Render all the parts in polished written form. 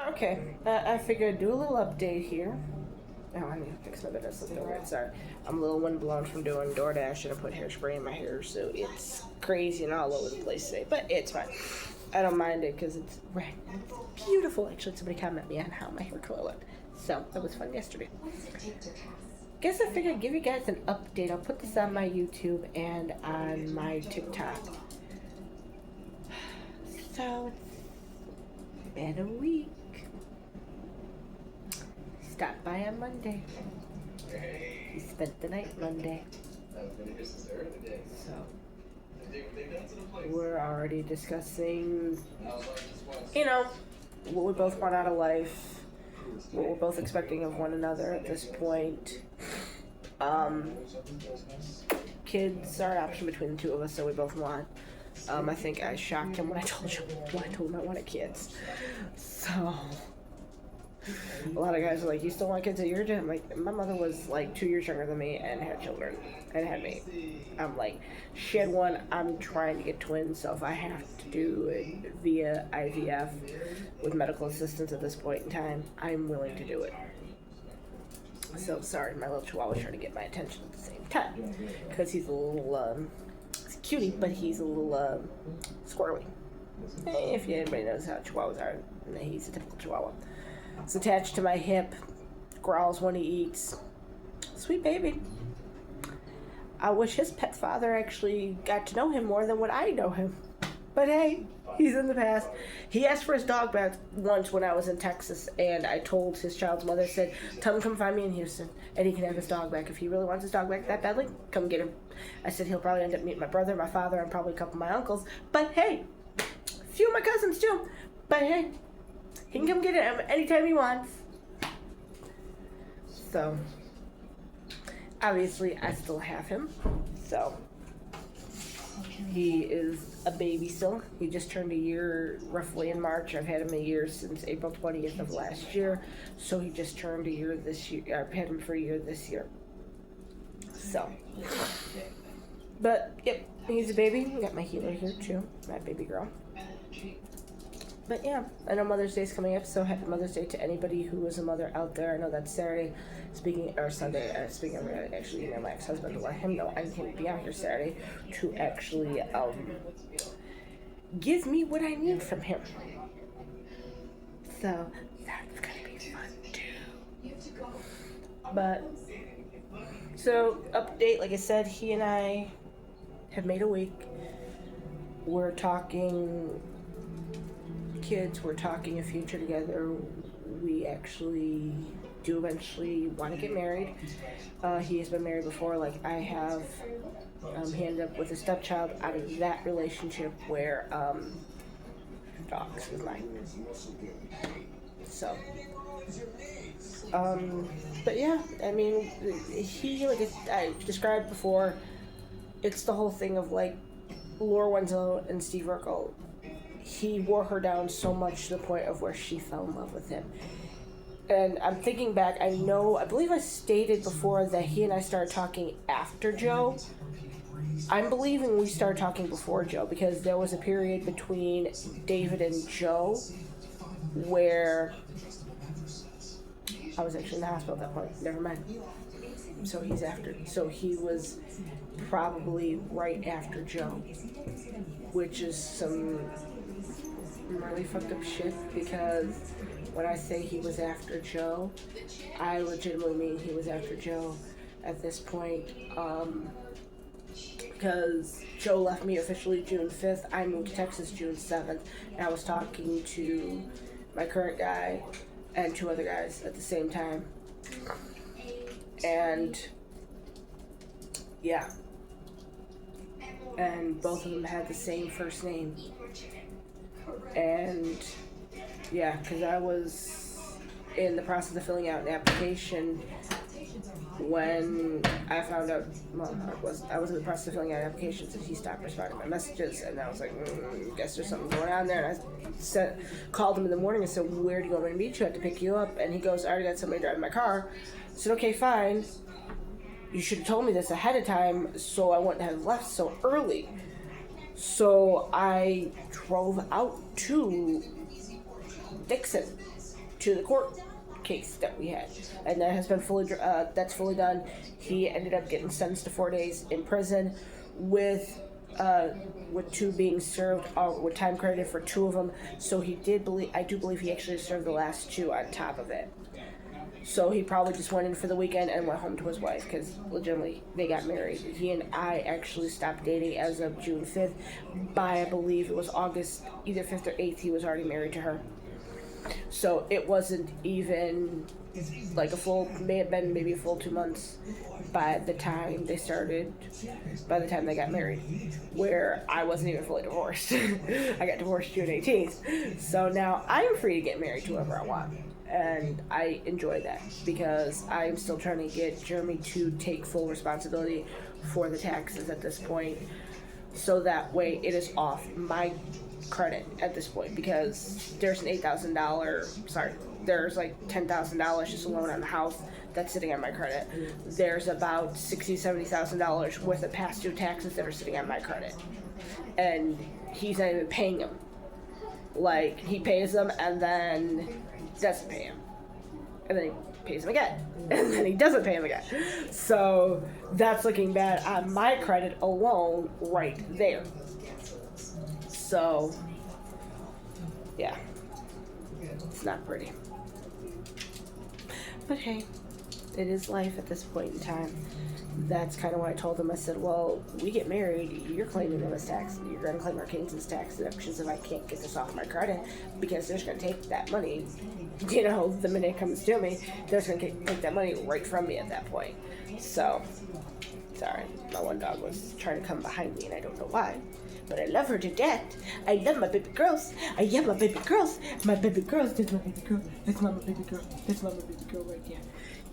Okay, I figured I'd do a little update here. Oh, I need to fix my business. Right, sorry. I'm a little windblown from doing DoorDash and I put hairspray in my hair, so it's crazy and all over the place today. But it's fine. I don't mind it because it's red. It's beautiful. Actually, somebody commented me on how my hair color looked, so that was fun yesterday. Guess I figured I'd give you guys an update. I'll put this on my YouTube and on my TikTok. So it's been a week. Stopped by on Monday. He spent the night Monday. So we're already discussing, what we both want out of life, what we're both expecting of one another at this point. Kids are an option between the two of us, so we both want. I think I shocked him when I told him I wanted kids. So a lot of guys are like, you still want kids at your age? I'm like, my mother was like 2 years younger than me and had children and had me. I'm like, she had one, I'm trying to get twins, so if I have to do it via IVF with medical assistance at this point in time, I'm willing to do it. So sorry, my little chihuahua's trying to get my attention at the same time because he's a little he's a cutie, but he's a little squirrely. If anybody knows how chihuahuas are, he's a typical chihuahua. It's attached to my hip, growls when he eats. Sweet baby. I wish his pet father actually got to know him more than what I know him. But hey, he's in the past. He asked for his dog back once when I was in Texas, and I told his child's mother, said, tell him come find me in Houston, and he can have his dog back. If he really wants his dog back that badly, come get him. I said he'll probably end up meeting my brother, my father, and probably a couple of my uncles. But hey, a few of my cousins too. But hey, he can come get him anytime he wants. So, obviously, I still have him. So, he is a baby still. He just turned a year roughly in March. I've had him a year since April 20th of last year. So, he just turned a year this year. I've had him for a year this year. So, but, yep, he's a baby. Got my healer here too, my baby girl. But yeah, I know Mother's Day is coming up, so happy Mother's Day to anybody who is a mother out there. I know that's Saturday, Sunday. Speaking of, I actually emailed my ex-husband to let him know I can be out here Saturday to actually give me what I need from him. So that's gonna be fun too. But so update, like I said, he and I have made a week. We're talking kids, we're talking a future together. We actually do eventually want to get married. He has been married before, like I have. He ended up with a stepchild out of that relationship where dogs was mine. So but yeah, I mean, he, like I described before, it's the whole thing of like Laura Wenzel and Steve Urkel. He wore her down so much to the point of where she fell in love with him. And I'm thinking back, I believe I stated before that he and I started talking after Joe. I'm believing we started talking before Joe because there was a period between David and Joe where I was actually in the hospital at that point. Never mind. So he was probably right after Joe, which is some really fucked up shit because when I say he was after Joe, I legitimately mean he was after Joe at this point, because Joe left me officially June 5th. I moved to Texas June 7th, and I was talking to my current guy and two other guys at the same time. And yeah, and both of them had the same first name. And yeah, because I was in the process of filling out an application when I found out, I was in the process of filling out applications and he stopped responding to my messages, and I was like, guess there's something going on there. And I called him in the morning and said, where do you want me to meet you? I have to pick you up. And he goes, I already got somebody driving my car. I said, okay, fine. You should have told me this ahead of time so I wouldn't have left so early. So I drove out to Dixon to the court case that we had, and that has been that's fully done. He ended up getting sentenced to 4 days in prison, with 2 being served, with time credited for 2 of them. So I do believe he actually served the last 2 on top of it. So he probably just went in for the weekend and went home to his wife, because legitimately they got married. He and I actually stopped dating as of June 5th. By, I believe it was August either 5th or 8th, he was already married to her. So it wasn't even like may have been maybe a full 2 months by the time they got married, where I wasn't even fully divorced. I got divorced June 18th. So now I'm free to get married to whoever I want. And I enjoy that, because I'm still trying to get Jeremy to take full responsibility for the taxes at this point. So that way it is off my credit at this point, because there's an there's like $10,000 just alone on the house that's sitting on my credit. There's about $60,000-$70,000 worth of past due taxes that are sitting on my credit, and he's not even paying them. Like, he pays them and then doesn't pay him, and then he pays him again, and then he doesn't pay him again. So that's looking bad on my credit alone right there. So yeah, it's not pretty, but hey, it is life at this point in time. That's kind of what I told him. I said, well, we get married, you're claiming them as tax, you're going to claim our Kingston's tax deductions if I can't get this off my credit, because they're just going to take that money, the minute it comes to me, they're just going to take that money right from me at that point. So, sorry, my one dog was trying to come behind me, and I don't know why, but I love her to death. I love my baby girls. I love my baby girls. My baby girls, that's my baby girl. That's my baby girl. That's my baby girl right there.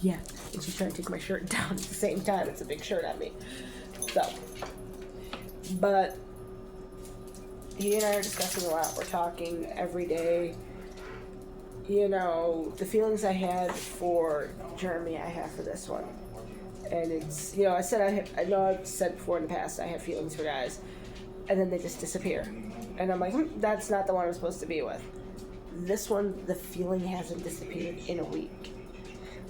Yeah, and she's trying to take my shirt down at the same time. It's a big shirt on me. So, but he and I are discussing a lot. We're talking every day. The feelings I had for Jeremy, I have for this one. And it's, I know I've said before in the past, I have feelings for guys, and then they just disappear. And I'm like, that's not the one I'm supposed to be with. This one, the feeling hasn't disappeared in a week.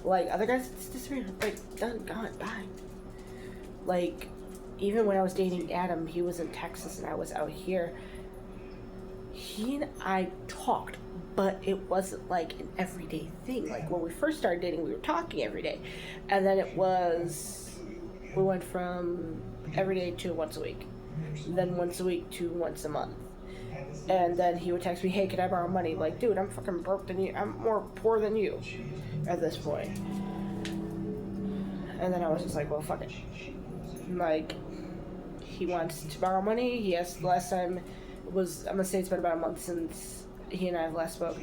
Like, other guys, it's disappeared. Like, done, gone, bye. Like, even when I was dating Adam, he was in Texas and I was out here. He and I talked, but it wasn't like an everyday thing. Like, when we first started dating, we were talking every day. And then we went from every day to once a week. Then once a week to once a month. And then he would text me, hey, can I borrow money? Like, dude, I'm fucking broke than you. I'm more poor than you at this point. And then I was just like, well, fuck it. Like, he wants to borrow money. He asked the last time, I'm going to say it's been about a month since he and I have last spoke.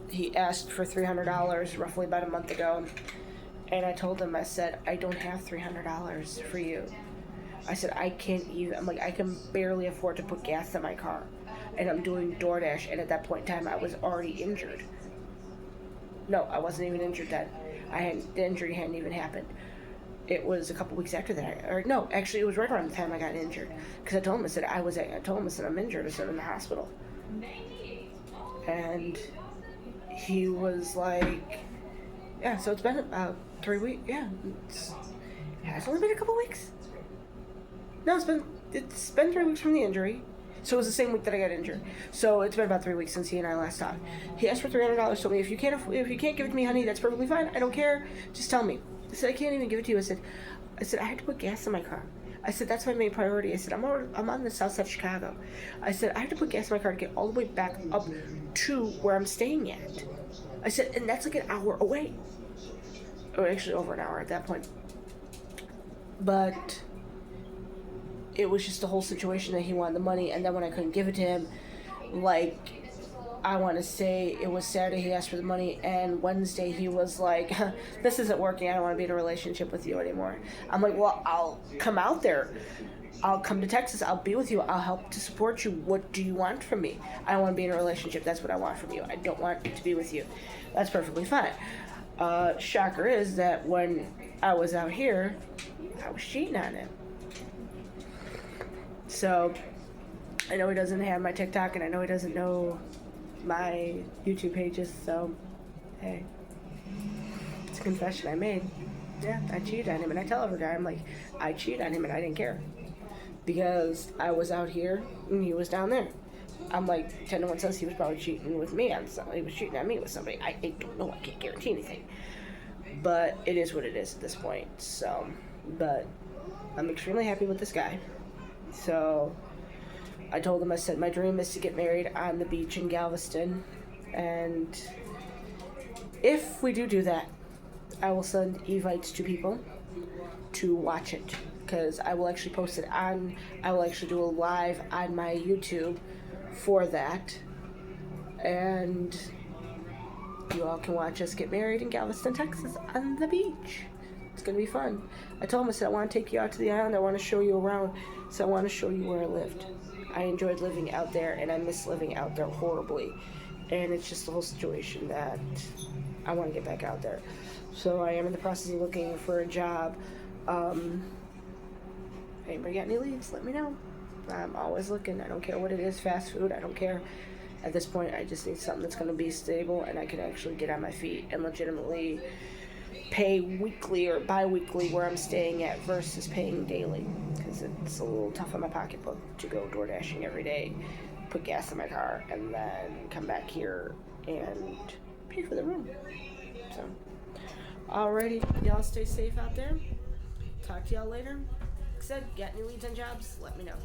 He asked for $300 roughly about a month ago. And I told him, I said, I don't have $300 for you. I said, I can barely afford to put gas in my car. And I'm doing DoorDash, and at that point in time, I was already injured. No, I wasn't even injured then. The injury hadn't even happened. It was a couple weeks after that. Actually, it was right around the time I got injured. Because I told him, I said, I'm injured. I said, I'm in the hospital. And he was like, yeah, so it's been about 3 weeks. Yeah, it's only been a couple weeks. No, it's been 3 weeks from the injury. So it was the same week that I got injured. So it's been about 3 weeks since he and I last talked. He asked for $300. Told me, if you can't give it to me, honey, that's perfectly fine. I don't care. Just tell me. I said, I can't even give it to you. I said, I had to put gas in my car. I said, that's my main priority. I said, I'm on the south side of Chicago. I said, I had to put gas in my car to get all the way back up to where I'm staying at. I said, and that's like an hour away. Or actually over an hour at that point. But it was just the whole situation that he wanted the money, and then when I couldn't give it to him, like, I want to say it was Saturday he asked for the money, and Wednesday he was like, this isn't working, I don't want to be in a relationship with you anymore. I'm like, well, I'll come out there. I'll come to Texas. I'll be with you. I'll help to support you. What do you want from me? I don't want to be in a relationship. That's what I want from you. I don't want to be with you. That's perfectly fine. Shocker is that when I was out here, I was cheating on him. So, I know he doesn't have my TikTok, and I know he doesn't know my YouTube pages, so hey, it's a confession I made. Yeah, I cheated on him, and I tell every guy, I'm like, I cheated on him and I didn't care. Because I was out here and he was down there. I'm like, 10 to 1 says he was probably cheating with me on somebody. He was cheating on me with somebody. I don't know. I can't guarantee anything. But it is what it is at this point. So, but I'm extremely happy with this guy. So, I told him, I said, my dream is to get married on the beach in Galveston. And if we do that, I will send evites to people to watch it. Because I will actually post it on, I will actually do a live on my YouTube for that. And you all can watch us get married in Galveston, Texas on the beach. It's going to be fun. I told him, I said, I want to take you out to the island. I want to show you around. So I want to show you where I lived. I enjoyed living out there, and I miss living out there horribly. And it's just the whole situation that I want to get back out there. So I am in the process of looking for a job. Anybody got any leads? Let me know. I'm always looking. I don't care what it is, fast food, I don't care. At this point, I just need something that's going to be stable and I can actually get on my feet and legitimately pay weekly or bi-weekly where I'm staying at versus paying daily. Because it's a little tough on my pocketbook to go door dashing every day, put gas in my car, and then come back here and pay for the room. So, alrighty, y'all stay safe out there. Talk to y'all later. Like I said, got any leads on jobs? Let me know.